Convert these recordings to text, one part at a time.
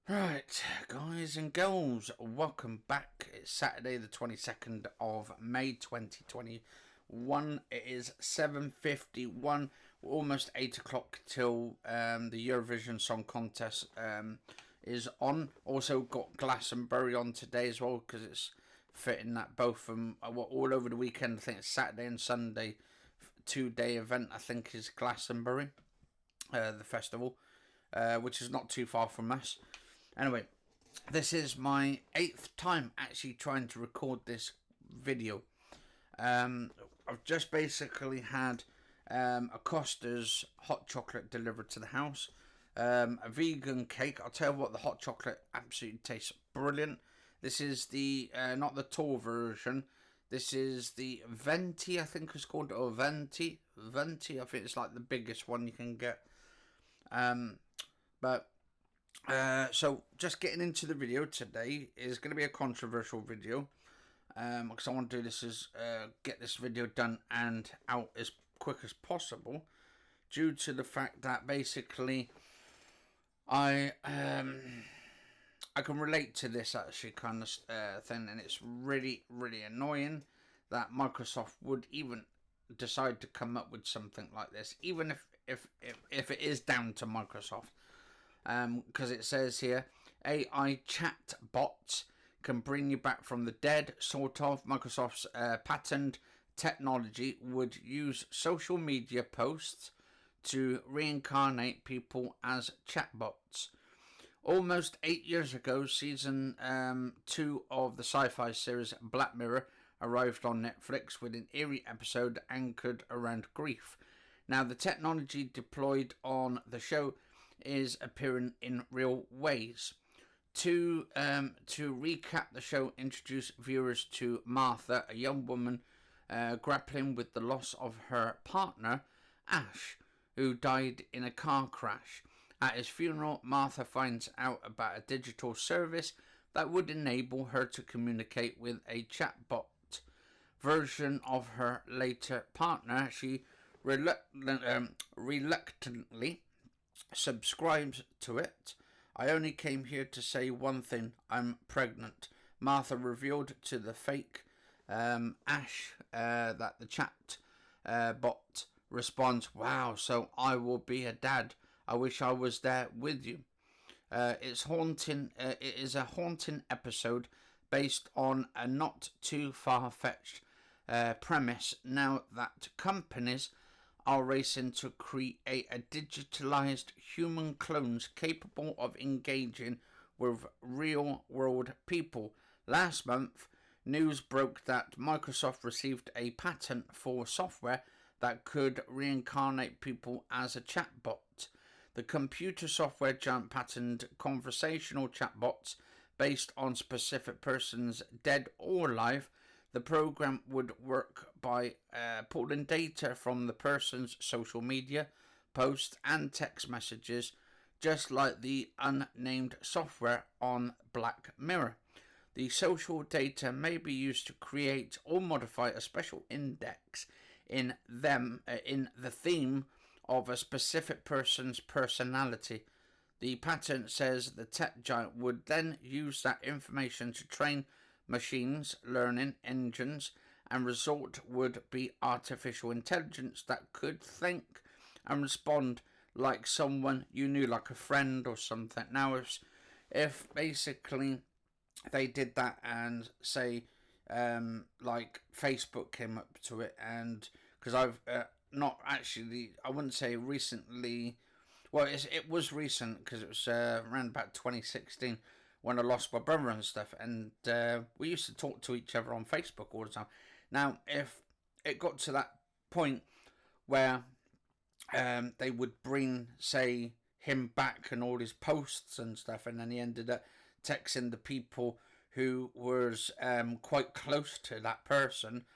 Right, guys and girls, welcome back. It's Saturday the 22nd of May 2021. It is 7:51. We're almost 8 o'clock till the Eurovision Song Contest is on. Also got Glastonbury on today as well, because it's fitting that both of them all over the weekend. I think it's Saturday and Sunday, 2-day event, I think, is Glastonbury, the festival, which is not too far from us. Anyway, this is my 8th time actually trying to record this video. I've just basically had Acosta's hot chocolate delivered to the house. A vegan cake. I'll tell you what, the hot chocolate absolutely tastes brilliant. This is the, not the tall version. This is the Venti, I think it's called, or Venti. Venti, I think it's like the biggest one you can get. So just getting into the video today is going to be a controversial video, because I want to do this as get this video done and out as quick as possible, due to the fact that basically I can relate to this actually kind of thing, and it's really annoying that Microsoft would even decide to come up with something like this, even if it is down to Microsoft. Because it says here, AI chatbots can bring you back from the dead, sort of. Microsoft's patented technology would use social media posts to reincarnate people as chatbots. Almost 8 years ago, season 2 of the sci-fi series Black Mirror arrived on Netflix with an eerie episode anchored around grief. Now, the technology deployed on the show is appearing in real ways. To recap, the show introduced viewers to Martha, a young woman grappling with the loss of her partner, Ash, who died in a car crash. At his funeral, Martha finds out about a digital service that would enable her to communicate with a chatbot version of her later partner. She reluctantly subscribes to it. I only came here to say one thing. I'm pregnant. Martha revealed to the fake Ash that the chat bot responds, "Wow, so I will be a dad. I wish I was there with you." It's haunting. It is a haunting episode based on a not too far-fetched premise. Now that companies are racing to create a digitalized human clones capable of engaging with real-world people. Last month, news broke that Microsoft received a patent for software that could reincarnate people as a chatbot. The computer software giant patented conversational chatbots based on specific persons, dead or alive. The program would work by pulling data from the person's social media, posts and text messages, just like the unnamed software on Black Mirror. The social data may be used to create or modify a special index in the theme of a specific person's personality. The patent says the tech giant would then use that information to train machines learning engines, and result would be artificial intelligence that could think and respond like someone you knew, like a friend or something. Now, if basically they did that and say like Facebook came up to it, and because I've not actually, I wouldn't say recently, well, it was recent because it was around about 2016 when I lost my brother and stuff, and we used to talk to each other on Facebook all the time. Now, if it got to that point where they would bring, say, him back and all his posts and stuff, and then he ended up texting the people who was quite close to that person,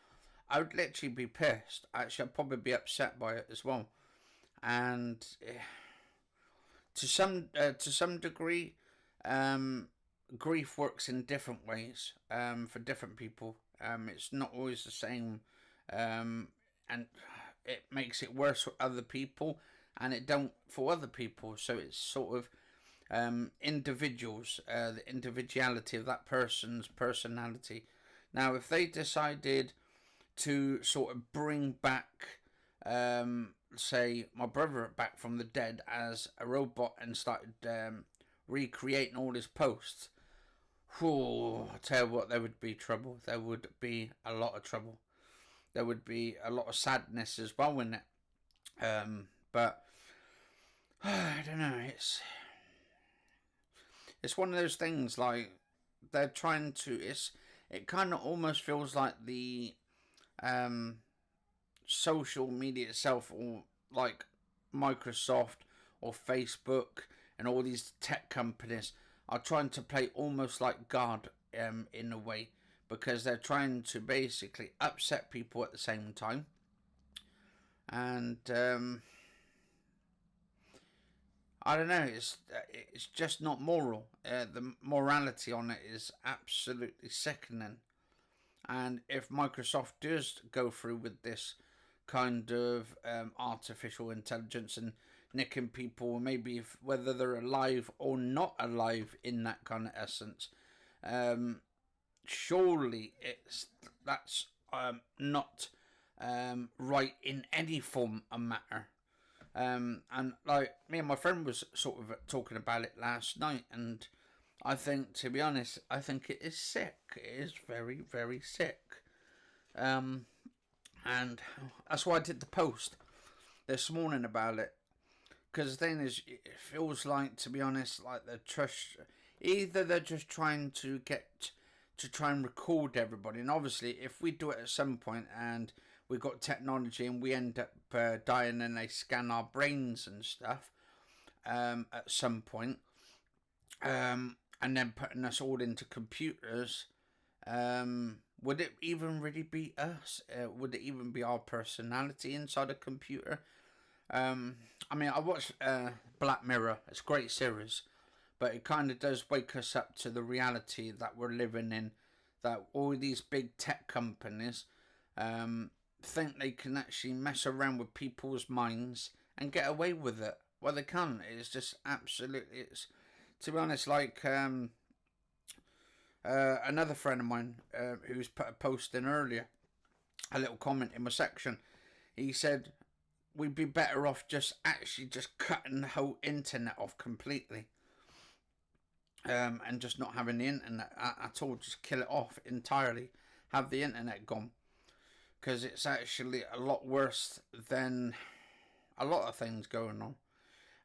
I would literally be pissed. Actually, I'd probably be upset by it as well. And to some degree, grief works in different ways for different people. It's not always the same, and it makes it worse for other people, and it don't for other people. So it's sort of individuals, the individuality of that person's personality. Now, if they decided to sort of bring back, say, my brother back from the dead as a robot and started recreating all his posts, I tell you what, there would be trouble. There would be a lot of trouble. There would be a lot of sadness as well in it. But I don't know. It's one of those things, like they're trying to. It kind of almost feels like the social media itself, or like Microsoft or Facebook and all these tech companies are trying to play almost like God, in a way, because they're trying to basically upset people at the same time. And I don't know, it's just not moral. The morality on it is absolutely sickening. And if Microsoft does go through with this kind of artificial intelligence and nicking people, maybe whether they're alive or not alive in that kind of essence, surely that's not right in any form of matter. And like me and my friend was sort of talking about it last night, and I think, to be honest, I think it is sick. It is very, very sick. And that's why I did the post this morning about it. Because the thing is, it feels like, to be honest, like either they're just trying to try and record everybody. And obviously, if we do it at some point and we've got technology and we end up dying and they scan our brains and stuff at some point, and then putting us all into computers, would it even really be us? Would it even be our personality inside a computer? I mean, I watched Black Mirror. It's a great series, but it kind of does wake us up to the reality that we're living in, that all these big tech companies think they can actually mess around with people's minds and get away with it. Well, they can't. It's just absolutely, to be honest, like another friend of mine who's put a post in earlier, a little comment in my section. He said we'd be better off just cutting the whole internet off completely, and just not having the internet at all. Just kill it off entirely. Have the internet gone, because it's actually a lot worse than a lot of things going on.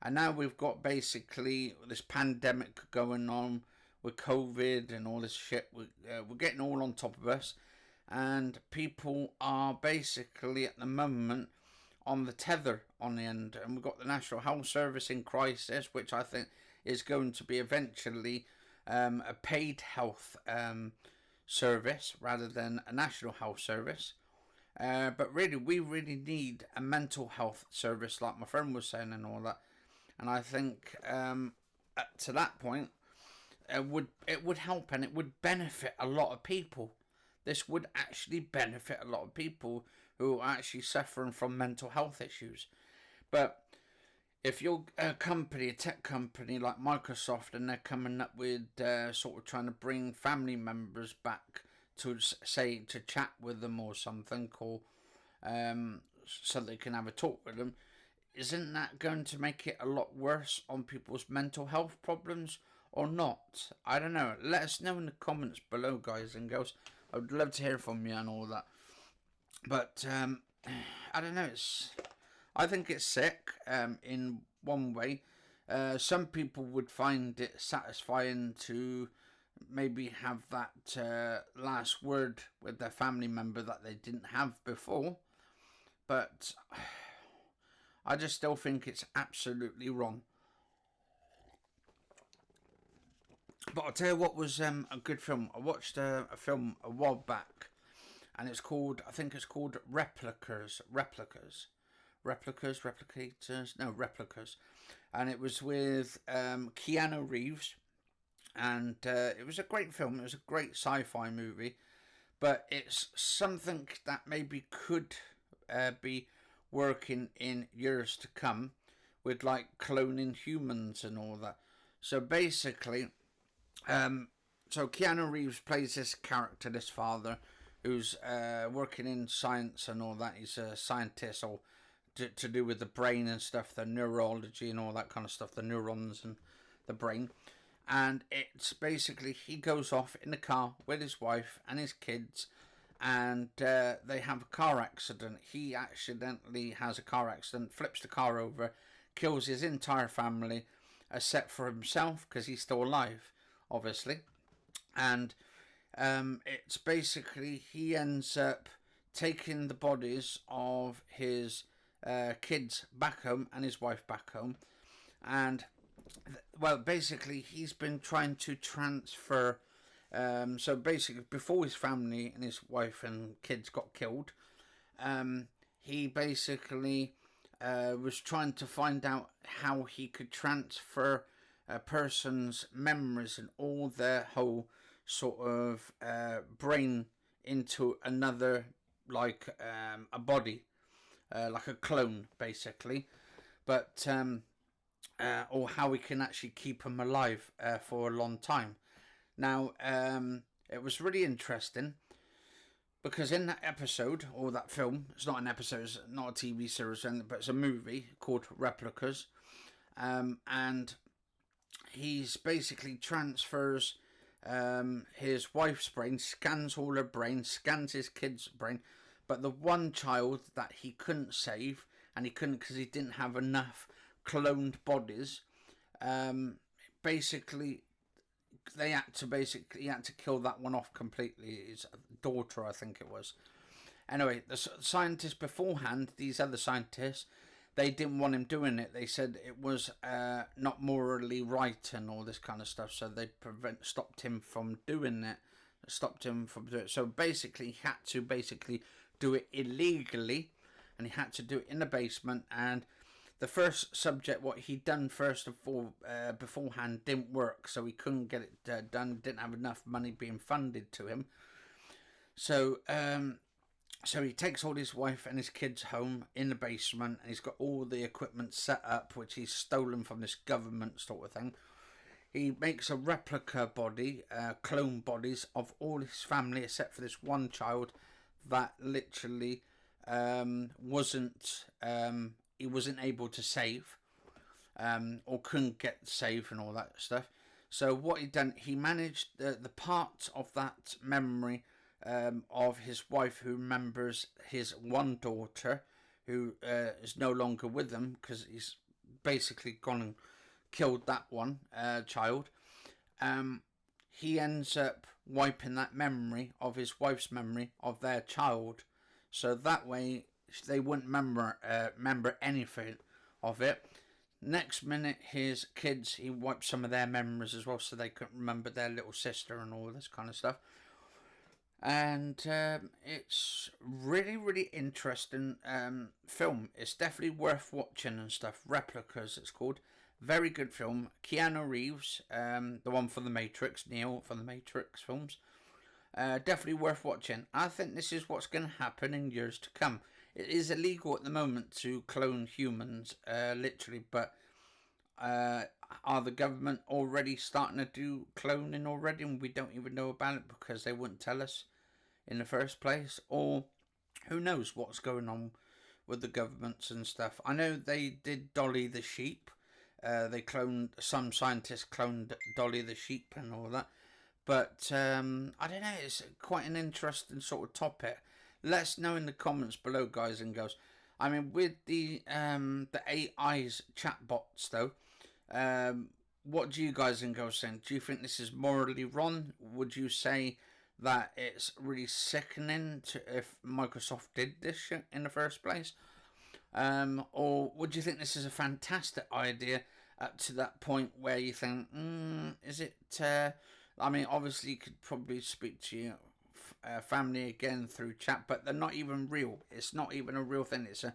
And now we've got basically this pandemic going on with COVID and all this shit. We're getting all on top of us, and people are basically at the moment on the tether on the end. And we've got the National Health Service in crisis, which I think is going to be eventually a paid health service rather than a national health service. But really, we really need a mental health service, like my friend was saying, and all that. And I think to that point, it would help, and it would benefit a lot of people. This would actually benefit a lot of people who are actually suffering from mental health issues. But if you're a tech company like Microsoft, and they're coming up with sort of trying to bring family members back to chat with them or something, or so they can have a talk with them, isn't that going to make it a lot worse on people's mental health problems or not? I don't know. Let us know in the comments below, guys and girls. I would love to hear from you and all that. But I don't know. I think it's sick in one way. Some people would find it satisfying to maybe have that last word with their family member that they didn't have before. But I just still think it's absolutely wrong. But I'll tell you what was a good film. I watched a film a while back, and I think it's called Replicas. And it was with Keanu Reeves, and it was a great film. It was a great sci-fi movie, but it's something that maybe could be working in years to come, with like cloning humans and all that. So basically, so Keanu Reeves plays this character, this father, who's working in science and all that. He's a scientist, or to do with the brain and stuff, the neurology and all that kind of stuff, the neurons and the brain. And it's basically, he goes off in the car with his wife and his kids, and they have a car accident. He accidentally has a car accident, flips the car over, kills his entire family, except for himself, because he's still alive, obviously. And it's basically, he ends up taking the bodies of his kids back home and his wife back home. And well, basically, he's been trying to transfer. So basically, before his family and his wife and kids got killed, he basically was trying to find out how he could transfer a person's memories and all their whole sort of brain into another, like a body, like a clone, basically. But or how we can actually keep them alive for a long time. Now, it was really interesting because in that episode, or that film, it's not an episode, it's not a TV series, but it's a movie called Replicas, and he's basically transfers his wife's brain, scans all her brain, scans his kid's brain, but the one child that he couldn't save, and he couldn't because he didn't have enough cloned bodies, basically he had to kill that one off completely. His daughter, I think it was. Anyway, the scientists beforehand, these other scientists, they didn't want him doing it. They said it was not morally right and all this kind of stuff, so they stopped him from doing it. So basically, he had to do it illegally, and he had to do it in the basement. And the first subject, what he'd done first of all beforehand, didn't work, so he couldn't get it done. Didn't have enough money being funded to him. So he takes all his wife and his kids home in the basement, and he's got all the equipment set up, which he's stolen from this government sort of thing. He makes a replica body, clone bodies of all his family except for this one child that literally he wasn't able to save, or couldn't get saved and all that stuff. So what he done, he managed the part of that memory of his wife, who remembers his one daughter, who is no longer with them because he's basically gone and killed that one child. He ends up wiping that memory of his wife's memory of their child, so that way they wouldn't remember anything of it. Next minute, his kids, he wiped some of their memories as well, so they couldn't remember their little sister and all this kind of stuff. And it's really, really interesting film. It's definitely worth watching and stuff. Replicas, it's called. Very good film. Keanu Reeves, the one for the Matrix, Neo from the Matrix films. Definitely worth watching. I think this is what's going to happen in years to come. It is illegal at the moment to clone humans, literally, but are the government already starting to do cloning already, and we don't even know about it because they wouldn't tell us in the first place? Or who knows what's going on with the governments and stuff. I know they did Dolly the sheep. Some scientists cloned Dolly the sheep and all that. But I don't know, it's quite an interesting sort of topic. Let us know in the comments below, guys and girls. I mean, with the AI's chatbots, though, what do you guys and girls think? Do you think this is morally wrong? Would you say that it's really sickening if Microsoft did this shit in the first place? Or would you think this is a fantastic idea up to that point where you think, is it... I mean, obviously you could probably speak to your family again through chat, but they're not even real. It's not even a real thing. It's a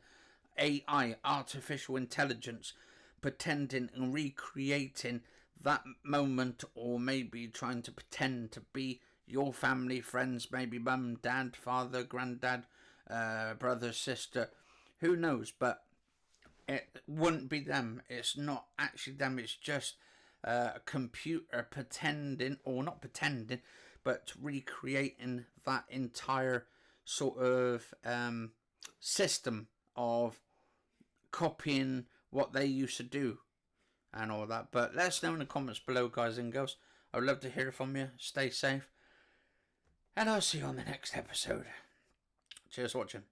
AI, artificial intelligence, pretending and recreating that moment, or maybe trying to pretend to be your family, friends, maybe mum, dad, father, granddad, brother, sister, who knows, but it wouldn't be them. It's not actually them. It's just a computer pretending, or not pretending, but recreating that entire sort of system of copying what they used to do and all that. But let us know in the comments below, guys and girls. I'd love to hear from you. Stay safe, and I'll see you on the next episode. Cheers for watching.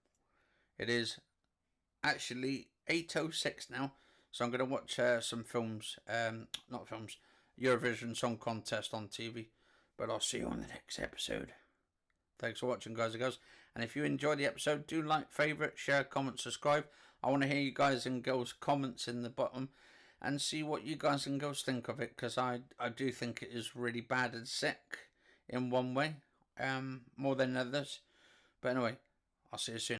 It is actually 8:06 now, so I'm going to watch some films, not films, Eurovision Song Contest on TV. But I'll see you on the next episode. Thanks for watching, guys and girls. And if you enjoyed the episode, do like, favourite, share, comment, subscribe. I want to hear you guys and girls' comments in the bottom and see what you guys and girls think of it, because I do think it is really bad and sick in one way, more than others. But anyway, I'll see you soon.